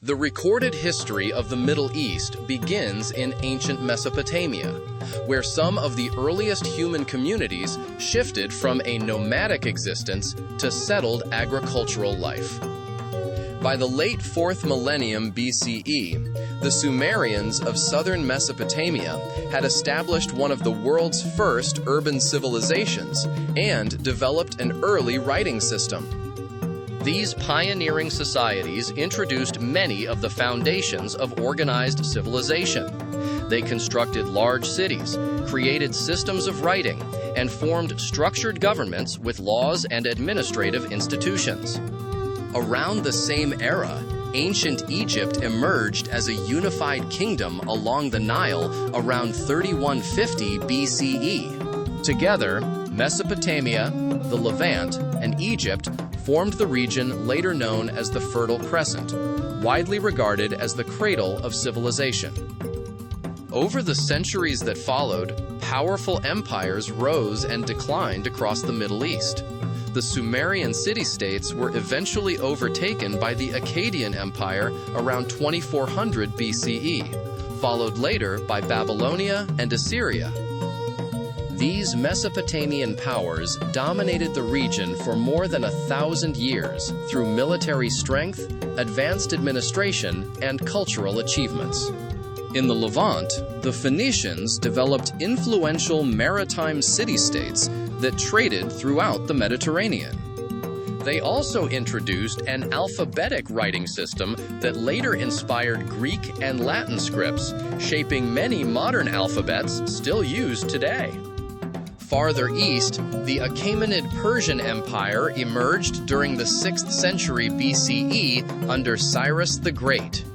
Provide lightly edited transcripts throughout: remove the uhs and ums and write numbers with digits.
The recorded history of the Middle East begins in ancient Mesopotamia, where some of the earliest human communities shifted from a nomadic existence to settled agricultural life. By the late 4th millennium BCE, the Sumerians of southern Mesopotamia had established one of the world's first urban civilizations and developed an early writing system. These pioneering societies introduced many of the foundations of organized civilization. They constructed large cities, created systems of writing, and formed structured governments with laws and administrative institutions. Around the same era, ancient Egypt emerged as a unified kingdom along the Nile around 3150 BCE. Together, Mesopotamia, the Levant, and Egypt formed the region later known as the Fertile Crescent, widely regarded as the cradle of civilization. Over the centuries that followed, powerful empires rose and declined across the Middle East. The Sumerian city-states were eventually overtaken by the Akkadian Empire around 2400 BCE, followed later by Babylonia and Assyria. These Mesopotamian powers dominated the region for more than 1,000 years through military strength, advanced administration, and cultural achievements. In the Levant, the Phoenicians developed influential maritime city-states that traded throughout the Mediterranean. They also introduced an alphabetic writing system that later inspired Greek and Latin scripts, shaping many modern alphabets still used today. Farther east, the Achaemenid Persian Empire emerged during the 6th century BCE under Cyrus the Great.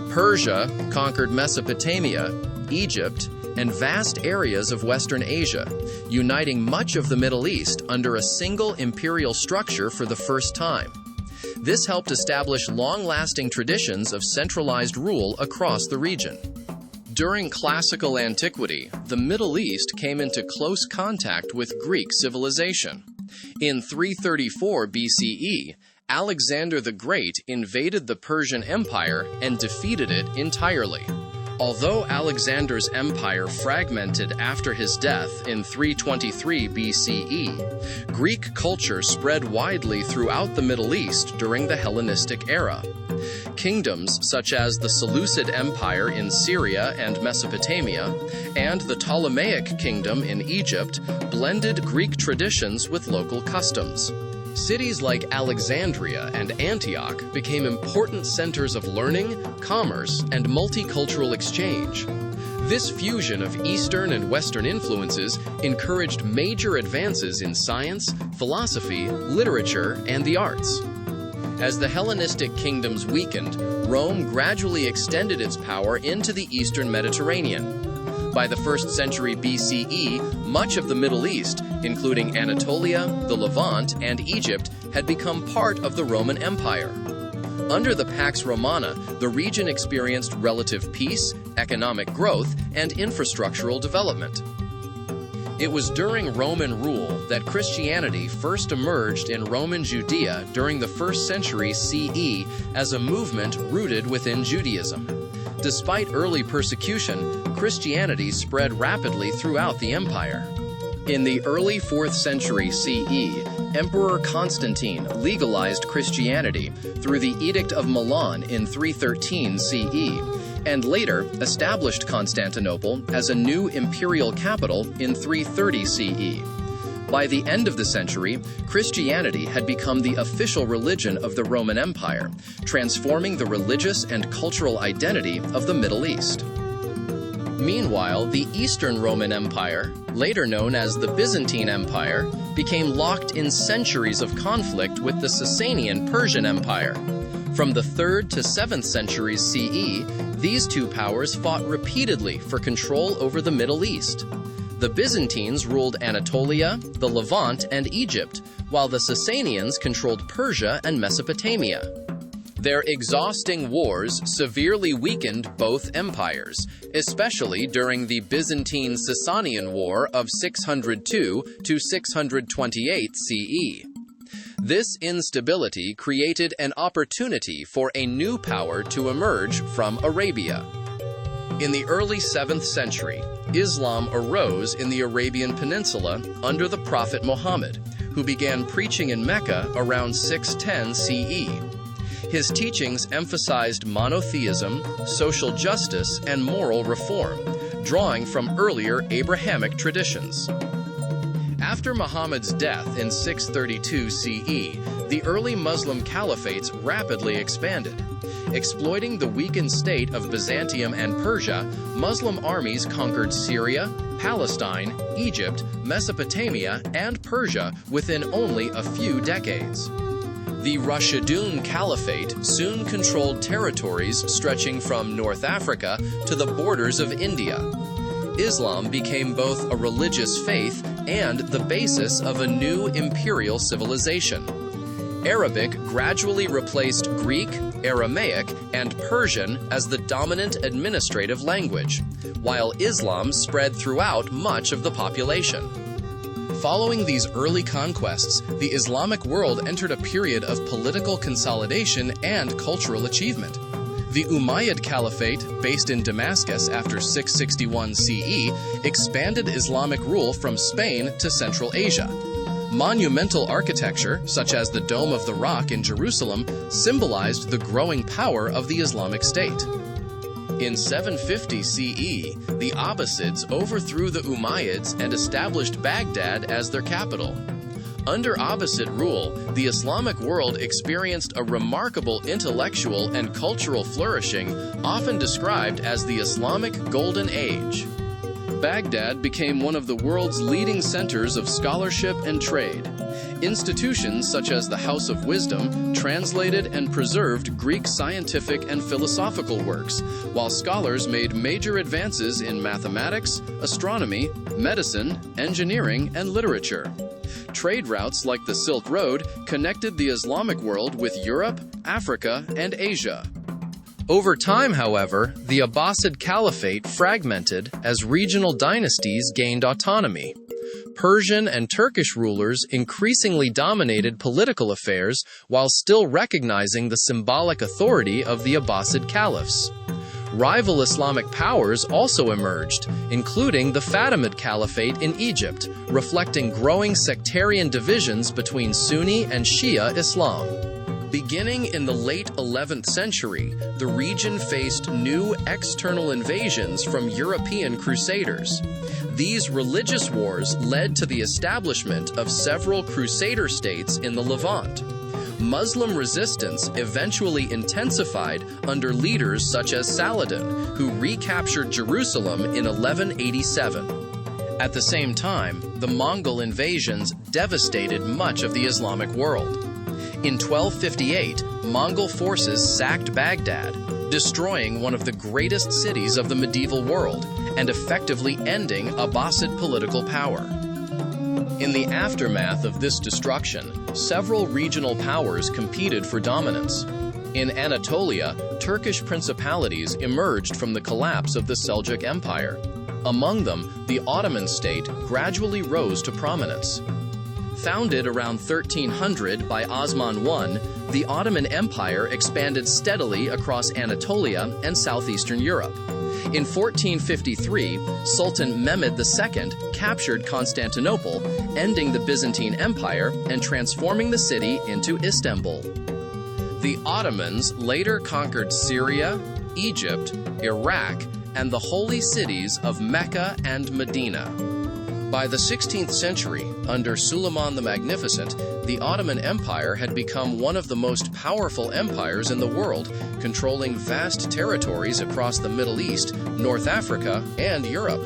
Persia conquered Mesopotamia, Egypt, and vast areas of Western Asia, uniting much of the Middle East under a single imperial structure for the first time. This helped establish long-lasting traditions of centralized rule across the region. During classical antiquity, the Middle East came into close contact with Greek civilization. In 334 BCE, Alexander the Great invaded the Persian Empire and defeated it entirely. Although Alexander's empire fragmented after his death in 323 BCE, Greek culture spread widely throughout the Middle East during the Hellenistic era. Kingdoms such as the Seleucid Empire in Syria and Mesopotamia and the Ptolemaic Kingdom in Egypt blended Greek traditions with local customs. Cities like Alexandria and Antioch became important centers of learning, commerce, and multicultural exchange. This fusion of Eastern and Western influences encouraged major advances in science, philosophy, literature, and the arts. As the Hellenistic kingdoms weakened, Rome gradually extended its power into the Eastern Mediterranean. By the 1st century BCE, much of the Middle East, including Anatolia, the Levant, and Egypt, had become part of the Roman Empire. Under the Pax Romana, the region experienced relative peace, economic growth, and infrastructural development. It was during Roman rule that Christianity first emerged in Roman Judea during the 1st century CE as a movement rooted within Judaism. Despite early persecution, Christianity spread rapidly throughout the empire. In the early 4th century CE, Emperor Constantine legalized Christianity through the Edict of Milan in 313 CE, and later established Constantinople as a new imperial capital in 330 CE. By the end of the century, Christianity had become the official religion of the Roman Empire, transforming the religious and cultural identity of the Middle East. Meanwhile, the Eastern Roman Empire, later known as the Byzantine Empire, became locked in centuries of conflict with the Sasanian Persian Empire. From the 3rd to 7th centuries CE, these two powers fought repeatedly for control over the Middle East. The Byzantines ruled Anatolia, the Levant, and Egypt, while the Sasanians controlled Persia and Mesopotamia. Their exhausting wars severely weakened both empires, especially during the Byzantine-Sasanian War of 602 to 628 CE. This instability created an opportunity for a new power to emerge from Arabia. In the early 7th century, Islam arose in the Arabian Peninsula under the Prophet Muhammad, who began preaching in Mecca around 610 CE. His teachings emphasized monotheism, social justice, and moral reform, drawing from earlier Abrahamic traditions. After Muhammad's death in 632 CE, the early Muslim caliphates rapidly expanded. Exploiting the weakened state of Byzantium and Persia, Muslim armies conquered Syria, Palestine, Egypt, Mesopotamia, and Persia within only a few decades. The Rashidun Caliphate soon controlled territories stretching from North Africa to the borders of India. Islam became both a religious faith and the basis of a new imperial civilization. Arabic gradually replaced Greek, Aramaic, and Persian as the dominant administrative language, while Islam spread throughout much of the population. Following these early conquests, the Islamic world entered a period of political consolidation and cultural achievement. The Umayyad Caliphate, based in Damascus after 661 CE, expanded Islamic rule from Spain to Central Asia. Monumental architecture, such as the Dome of the Rock in Jerusalem, symbolized the growing power of the Islamic State. In 750 CE, the Abbasids overthrew the Umayyads and established Baghdad as their capital. Under Abbasid rule, the Islamic world experienced a remarkable intellectual and cultural flourishing, often described as the Islamic Golden Age. Baghdad became one of the world's leading centers of scholarship and trade. Institutions such as the House of Wisdom translated and preserved Greek scientific and philosophical works, while scholars made major advances in mathematics, astronomy, medicine, engineering, and literature. Trade routes like the Silk Road connected the Islamic world with Europe, Africa, and Asia. Over time, however, the Abbasid Caliphate fragmented as regional dynasties gained autonomy. Persian and Turkish rulers increasingly dominated political affairs while still recognizing the symbolic authority of the Abbasid caliphs. Rival Islamic powers also emerged, including the Fatimid Caliphate in Egypt, reflecting growing sectarian divisions between Sunni and Shia Islam. Beginning in the late 11th century, the region faced new external invasions from European crusaders. These religious wars led to the establishment of several crusader states in the Levant. Muslim resistance eventually intensified under leaders such as Saladin, who recaptured Jerusalem in 1187. At the same time, the Mongol invasions devastated much of the Islamic world. In 1258, Mongol forces sacked Baghdad, destroying one of the greatest cities of the medieval world and effectively ending Abbasid political power. In the aftermath of this destruction, several regional powers competed for dominance. In Anatolia, Turkish principalities emerged from the collapse of the Seljuk Empire. Among them, the Ottoman state gradually rose to prominence. Founded around 1300 by Osman I, the Ottoman Empire expanded steadily across Anatolia and southeastern Europe. In 1453, Sultan Mehmed II captured Constantinople, ending the Byzantine Empire and transforming the city into Istanbul. The Ottomans later conquered Syria, Egypt, Iraq, and the holy cities of Mecca and Medina. By the 16th century, under Suleiman the Magnificent, the Ottoman Empire had become one of the most powerful empires in the world, controlling vast territories across the Middle East, North Africa, and Europe.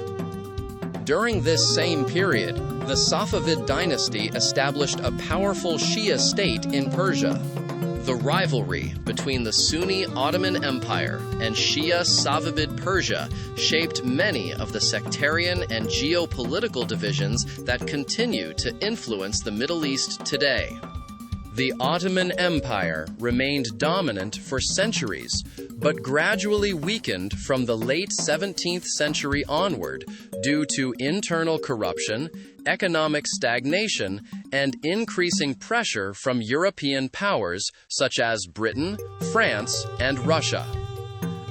During this same period, the Safavid dynasty established a powerful Shia state in Persia. The rivalry between the Sunni Ottoman Empire and Shia Safavid Persia shaped many of the sectarian and geopolitical divisions that continue to influence the Middle East today. The Ottoman Empire remained dominant for centuries, but gradually weakened from the late 17th century onward due to internal corruption, economic stagnation, and increasing pressure from European powers such as Britain, France, and Russia.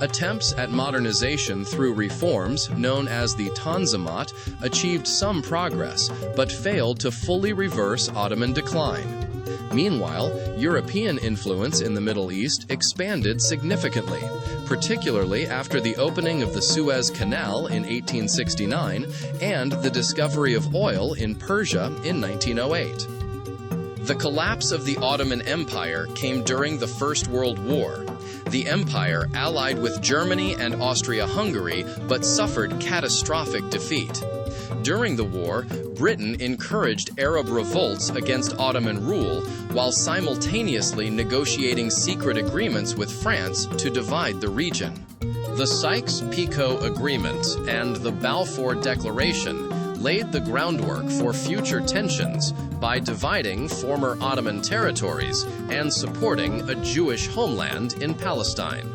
Attempts at modernization through reforms, known as the Tanzimat, achieved some progress, but failed to fully reverse Ottoman decline. Meanwhile, European influence in the Middle East expanded significantly, particularly after the opening of the Suez Canal in 1869 and the discovery of oil in Persia in 1908. The collapse of the Ottoman Empire came during the First World War. The empire allied with Germany and Austria-Hungary, but suffered catastrophic defeat. During the war, Britain encouraged Arab revolts against Ottoman rule, while simultaneously negotiating secret agreements with France to divide the region. The Sykes-Picot Agreement and the Balfour Declaration laid the groundwork for future tensions by dividing former Ottoman territories and supporting a Jewish homeland in Palestine.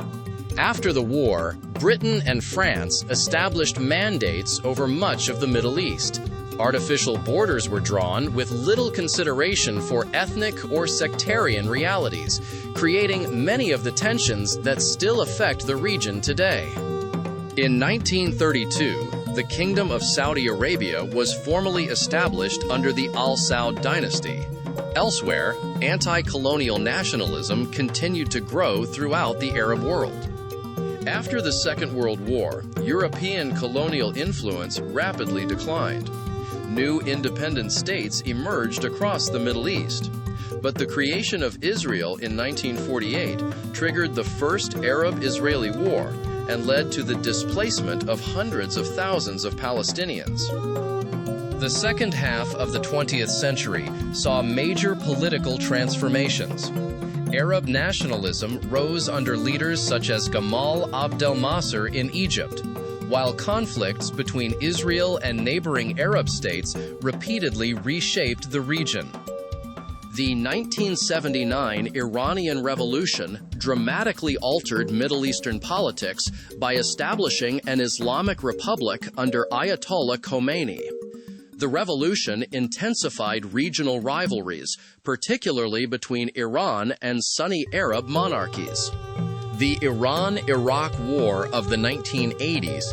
After the war, Britain and France established mandates over much of the Middle East. Artificial borders were drawn with little consideration for ethnic or sectarian realities, creating many of the tensions that still affect the region today. In 1932, the Kingdom of Saudi Arabia was formally established under the Al Saud dynasty. Elsewhere, anti-colonial nationalism continued to grow throughout the Arab world. After the Second World War, European colonial influence rapidly declined. New independent states emerged across the Middle East. But the creation of Israel in 1948 triggered the First Arab-Israeli War and led to the displacement of hundreds of thousands of Palestinians. The second half of the 20th century saw major political transformations. Arab nationalism rose under leaders such as Gamal Abdel Nasser in Egypt, while conflicts between Israel and neighboring Arab states repeatedly reshaped the region. The 1979 Iranian Revolution dramatically altered Middle Eastern politics by establishing an Islamic Republic under Ayatollah Khomeini. The revolution intensified regional rivalries, particularly between Iran and Sunni Arab monarchies. The Iran-Iraq War of the 1980s,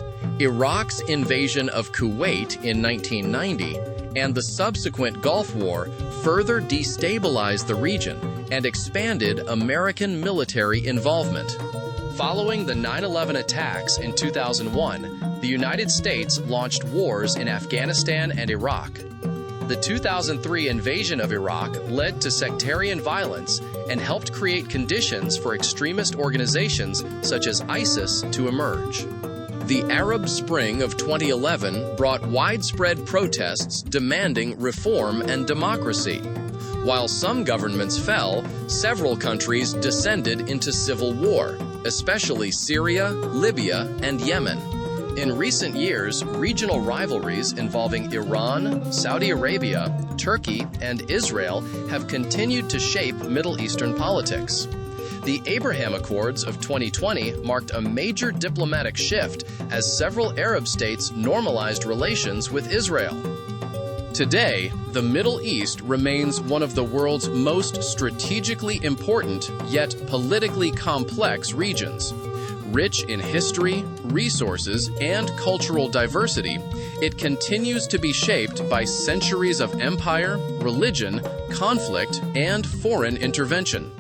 Iraq's invasion of Kuwait in 1990, and the subsequent Gulf War further destabilized the region and expanded American military involvement. Following the 9/11 attacks in 2001, the United States launched wars in Afghanistan and Iraq. The 2003 invasion of Iraq led to sectarian violence and helped create conditions for extremist organizations such as ISIS to emerge. The Arab Spring of 2011 brought widespread protests demanding reform and democracy. While some governments fell, several countries descended into civil war, especially Syria, Libya, and Yemen. In recent years, regional rivalries involving Iran, Saudi Arabia, Turkey, and Israel have continued to shape Middle Eastern politics. The Abraham Accords of 2020 marked a major diplomatic shift as several Arab states normalized relations with Israel. Today, the Middle East remains one of the world's most strategically important yet politically complex regions. Rich in history, resources, and cultural diversity, it continues to be shaped by centuries of empire, religion, conflict, and foreign intervention.